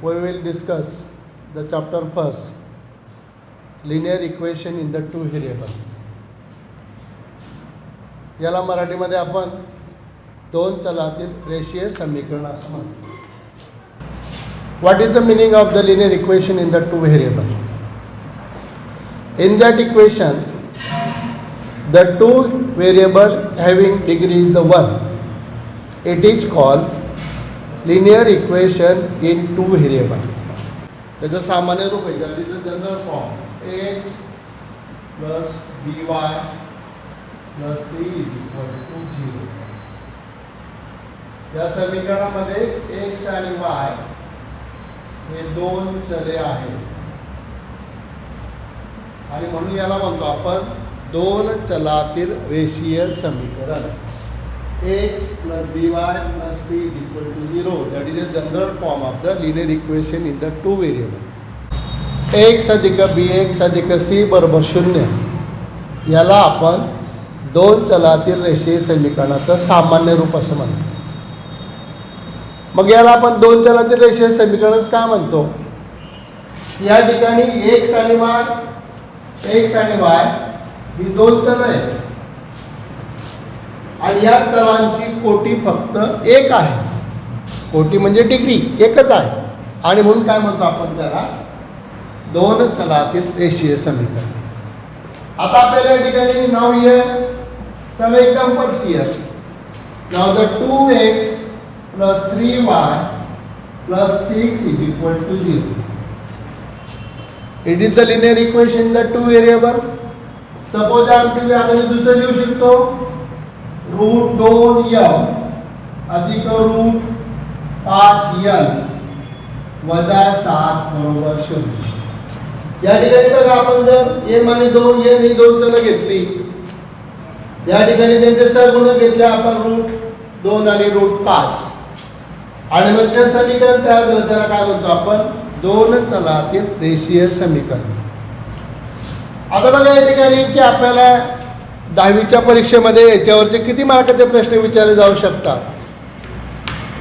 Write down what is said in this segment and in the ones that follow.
we will discuss the chapter first, linear equation in the two variable. याला मराठीमध्ये आपण दोन चलातील रेषीय समीकरण असं म्हणतो. What is the meaning of the linear equation in the two variable? In that equation, the two variable having degree is the one. It is called linear equation in two variable. त्याचं सामान्य रूप आहे, ज्याचं general form x plus by plus c is equal to 0. या समीकरणामध्ये x आणि y हे दोन चले आहेत आणि म्हणून याला म्हणतो आपण दोन चलातील रेषीय समीकरण. x plus by plus c is equal to 0. That is the general form of the linear equation in the two variable. x अधिक bx अधिक c बरोबर 0. याला आपण दोन चलातील रेषीय समीकरणाचं सामान्य रूप असं म्हणतो. मग याला आपण दोन चलातील रेषीय समीकरण का म्हणतो? या ठिकाणी x आणि y ही दोन चल आहेत आणि या चलांची कोटी फक्त एक आहे. कोटी म्हणजे डिग्री एकच आहे आणि म्हणून काय म्हणतो आपण त्याला दोन चलातील रेषीय समीकरण. आता आपल्याला या ठिकाणी नाव here some examples here. Now the 2x plus 3y plus 6 is equal to 0. It is the linear equation in the two variable. Suppose I am to be आता मी दुसरं लिहू शकतो √2m अधिक √5n वजा 7 बरोबर 0. या ठिकाणी बघा आपण जर m आणि 2n ही दोन चलं घेतली, या ठिकाणी त्यांचे सरगुणक घेतले आपण √2 आणि √5 आणि मग ते समीकरण तयार झालं. त्याला काय म्हणतो आपण दोन चलातील रेषीय समीकरण. आता बघा या ठिकाणी की आपल्याला 10वीच्या परीक्षेमध्ये याच्यावरचे किती मार्काचे प्रश्न विचारले जाऊ शकतात.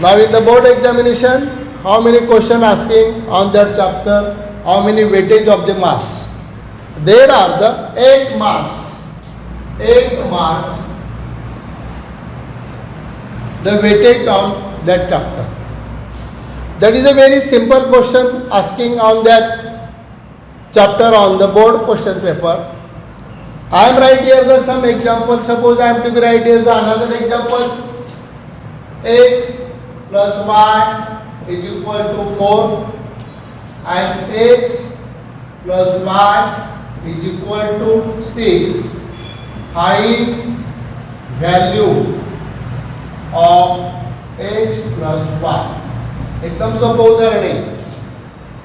नाव in the board examination how many question asking on that chapter, how many weightage of the marks. There are the 8 marks the weightage on that chapter. That is a very simple question asking on that chapter on the board question paper. I am write here the some example. Suppose I am to be write here the another examples. X plus y is equal to 4 and x plus y is equal to 6. Find value of x plus y. एकदम सोपं उदाहरण आहे.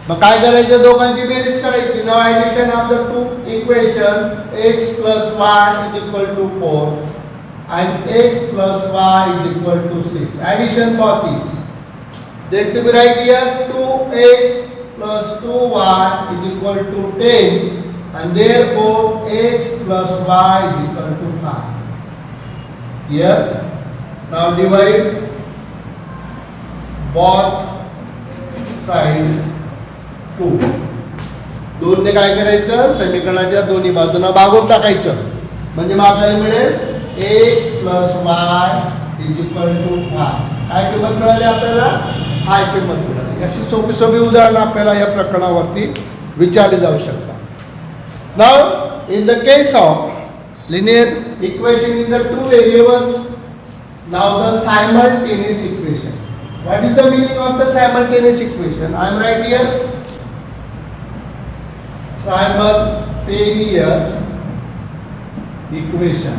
मग काय करायचं, दोघांची बेरीज करायची. नाव addition of the two equation x plus y is equal to 4 and x plus y is equal to 6. Addition both is. Then to be write here 2x plus 2y is equal to 10 and therefore x plus y is equal to 5. Here now divide both side 2. दोन ने काय करायचं, समीकरणाच्या दोन्ही बाजूंना भागून टाकायचं. म्हणजे मग आपल्याला मिळेल x plus y is equal to 5. काय किंमत मिळाली आपल्याला? 5 किंमत मिळाली. अशी सोपी सोपी उदाहरणं आपल्याला या प्रकरणावरती विचारली जाऊ शकतात. Now, in the case of linear equation in the two variables, now the simultaneous equation. What is the meaning of the simultaneous equation? I am write here simultaneous equation.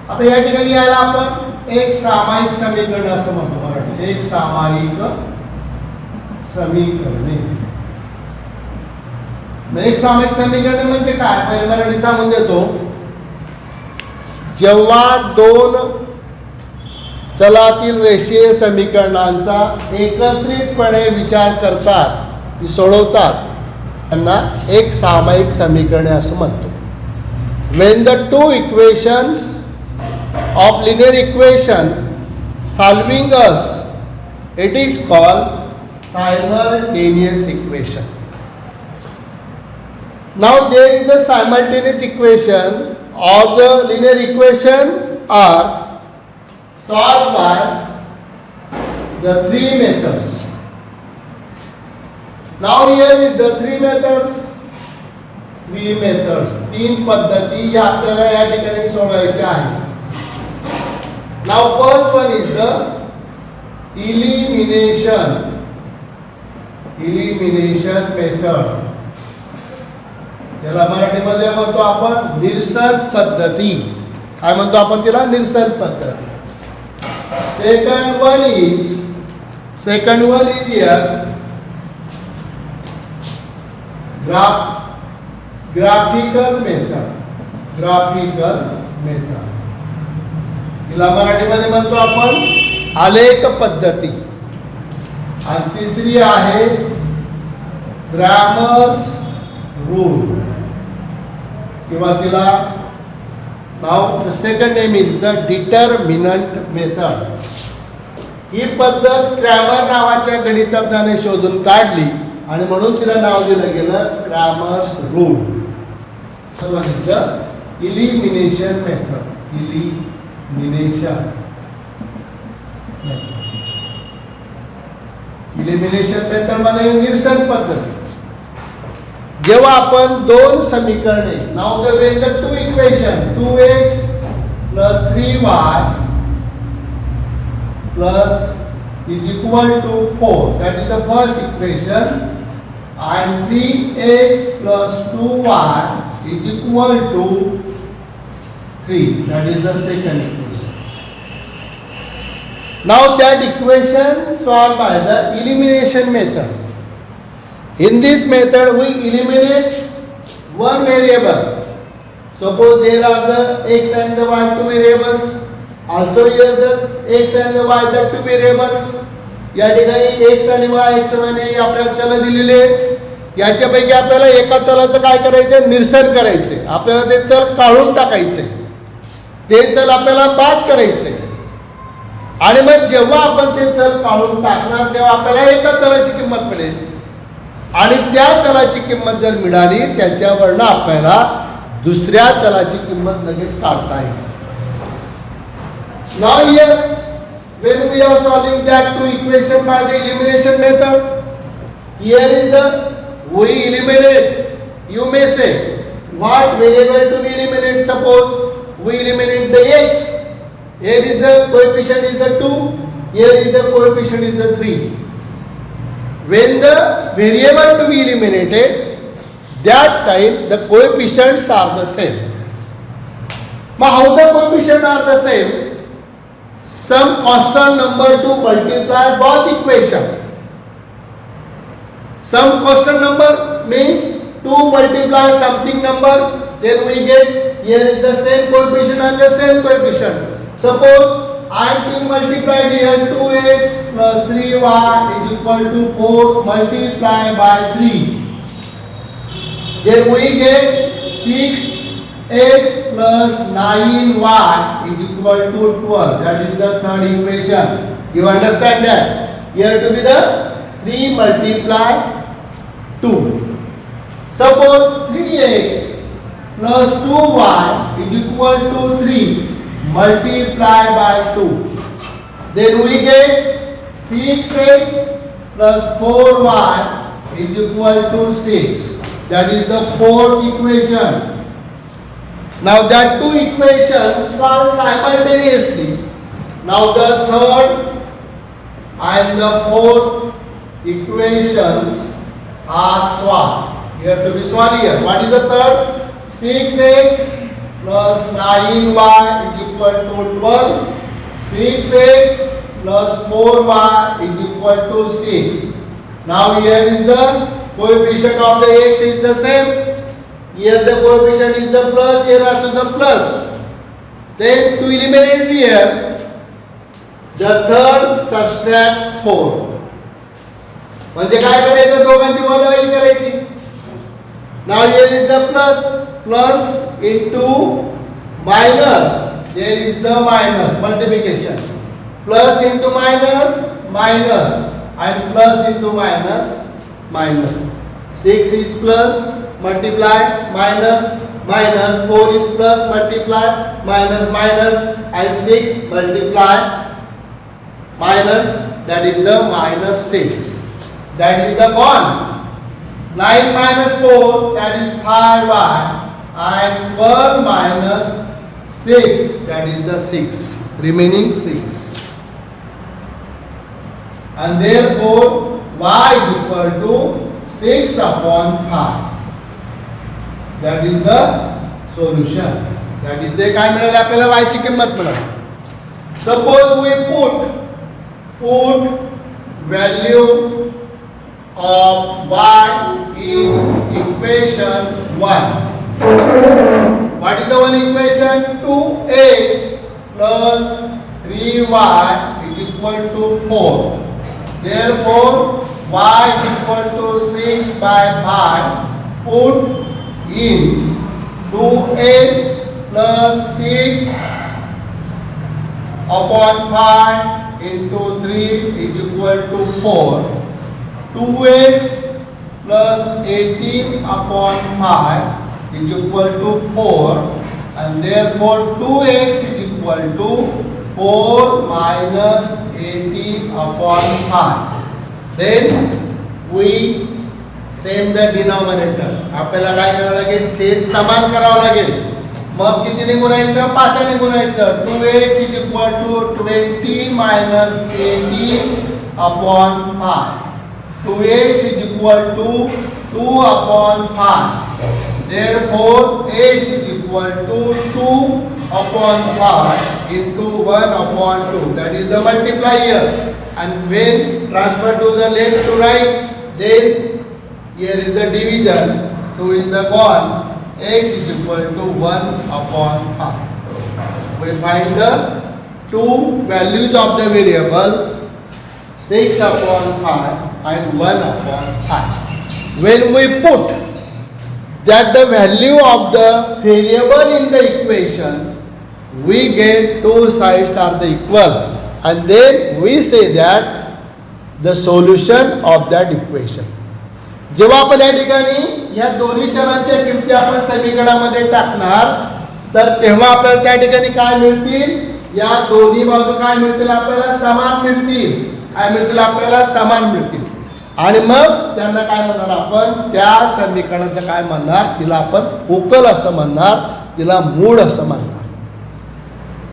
आता या ठिकाणी याला आपण एक सामायिक समीकरण असं म्हणतो मराठी. एक सामायिक समीकरणे. एक सामायिक समीकरण म्हणजे काय, पहिले मराठी सांगून देतो. जेव्हा दोन चलातील रेषीय समीकरणांचा एकत्रितपणे विचार करतात, ती सोडवतात, त्यांना एक सामायिक समीकरणे असं म्हणतो. When the two equations of linear equation solving us, it is called simultaneous equation. Now there is the simultaneous equation or the linear equation are solved by the three methods. Now here is the three methods. तीन पद्धती या आपल्याला या ठिकाणी सोडवायच्या आहेत. Now first one is the elimination method. याला मराठीमध्ये म्हणतो आपण निरसन पद्धती. काय म्हणतो आपण तिला? निरसन पद्धती. Second one is here graphical method. तिला मराठीमध्ये म्हणतो आपण आलेख पद्धती. आणि तिसरी आहे ग्रामर्स रूल किंवा तिला नाव the second name is the determinant method. ही पद्धत क्रॅमर नावाच्या गणितज्ञाने शोधून काढली आणि म्हणून तिला नाव दिलं गेलं Cramer's rule. Elimination method. Elimination method म्हणजे निरसन पद्धती. जेव्हा आपण दोन समीकरणे नाव the when the two equation 2x plus 3y plus is equal to 4, that is the first equation, and 3x plus 2y is equal to 3, that is the second equation. Now that equation solved by the elimination method. In this method we eliminate one variable. Suppose there are the x and the y two variables. Also here the x and the y the two variables. या ठिकाणी x आणि y x y ने आपल्याला चल दिलेले आहेत. याच्यापैकी आपल्याला एका चलाचं काय करायचं? निरसन करायचे. आपल्याला ते चल काढून टाकायचे. ते चल आपल्याला बाद करायचे. आणि मग जेव्हा आपण ते चल काढून टाकणार तेव्हा आपल्याला एका चलाची किंमत मिळेल. आणि त्या चलाची किंमत जर मिळाली त्याच्यावरनं आपल्याला दुसऱ्या चलाची किंमत लगेच काढता येईल. Now here when we are solving that two equation by the elimination method, here is the we eliminate. You may say what variable to be eliminated? Suppose we eliminate the x. Here is the coefficient is the 2. Here is the coefficient is the 3. When the variable to be eliminated, that time the coefficients are the same. But how the coefficients are the same? Some constant number to multiply both equations. Some constant number means to multiply something number, then we get here is the same coefficient and the same coefficient. Suppose I am to multiply here 2x plus 3y is equal to 4 multiplied by 3. Then we get 6x plus 9y is equal to 12. That is the third equation. You understand that? Here to be the 3 multiply 2. Suppose 3x plus 2y is equal to 3 multiplied by 2. Then we get 6x plus 4y is equal to 6. That is the fourth equation. Now that two equations solve simultaneously. Now the third and the fourth equations are solved. You have to be solved here. What is the third? 6x plus 9y is equal to 12. 6x plus 4y is equal to 6. Now here is the coefficient of the x is the same. Here the coefficient is the plus, here also the plus. Then to eliminate here, the third subtract 4. म्हणजे काय करायचं? दोघांची वजाबाकी करायची. Now here is the plus into minus. There is the minus multiplication. Plus into minus. and plus into minus, minus. 6 is plus, multiply, minus, minus. 4 is plus, multiply, minus, minus, and 6 multiply, minus, that is the minus 6. That is the 1. 9 minus 4, that is 5y, and 1 minus 6, that is the 6, remaining 6. And therefore y is equal to 6 upon 5. That is the solution. That is the काय मिळाले आपल्याला y ची किंमत मिळाली. Suppose we put value of y in equation 1. What is the one equation? 2x plus 3y is equal to 4. Therefore, y is equal to 6 by 5. Put in 2x plus 6 upon 5 into 3 is equal to 4. 2x plus 18 upon 5 is equal to 4, and therefore 2x is equal to 4 minus 18 upon 5. Then we same the denominator. आपल्याला काय करावं लागेल? छेद समान करावा लागेल. मग कितीने गुणायचं? 5 ने गुणायचं. 2x is equal to 20 minus 18 upon 5. 2x is equal to 2 upon 5. Therefore, x is equal to 2 upon 5 into 1 upon 2. That is the multiplier. And when transfer to the left to right, then here is the division. 2 is the gone. X is equal to 1 upon 5. We find the two values of the variable, 6 upon 5 and 1 upon 5. When we put that the value of the variable in the equation, we get two sides are the equal, and then we say that the solution of that equation. जेव्हा आपण या ठिकाणी या दोन्ही चलांच्या किमती आपण समीकरणामध्ये टाकणार, तर तेव्हा आपल्याला त्या ठिकाणी काय मिळतील? या दोन्ही बाजू काय मिळतील? आपल्याला समान मिळतील. काय मिळतील? आपल्याला समान मिळतील. आणि मग त्यांना काय म्हणणार आपण? त्या समीकरणाचं काय म्हणणार? तिला आपण उकल असं म्हणणार, तिला मूळ असं म्हणणार.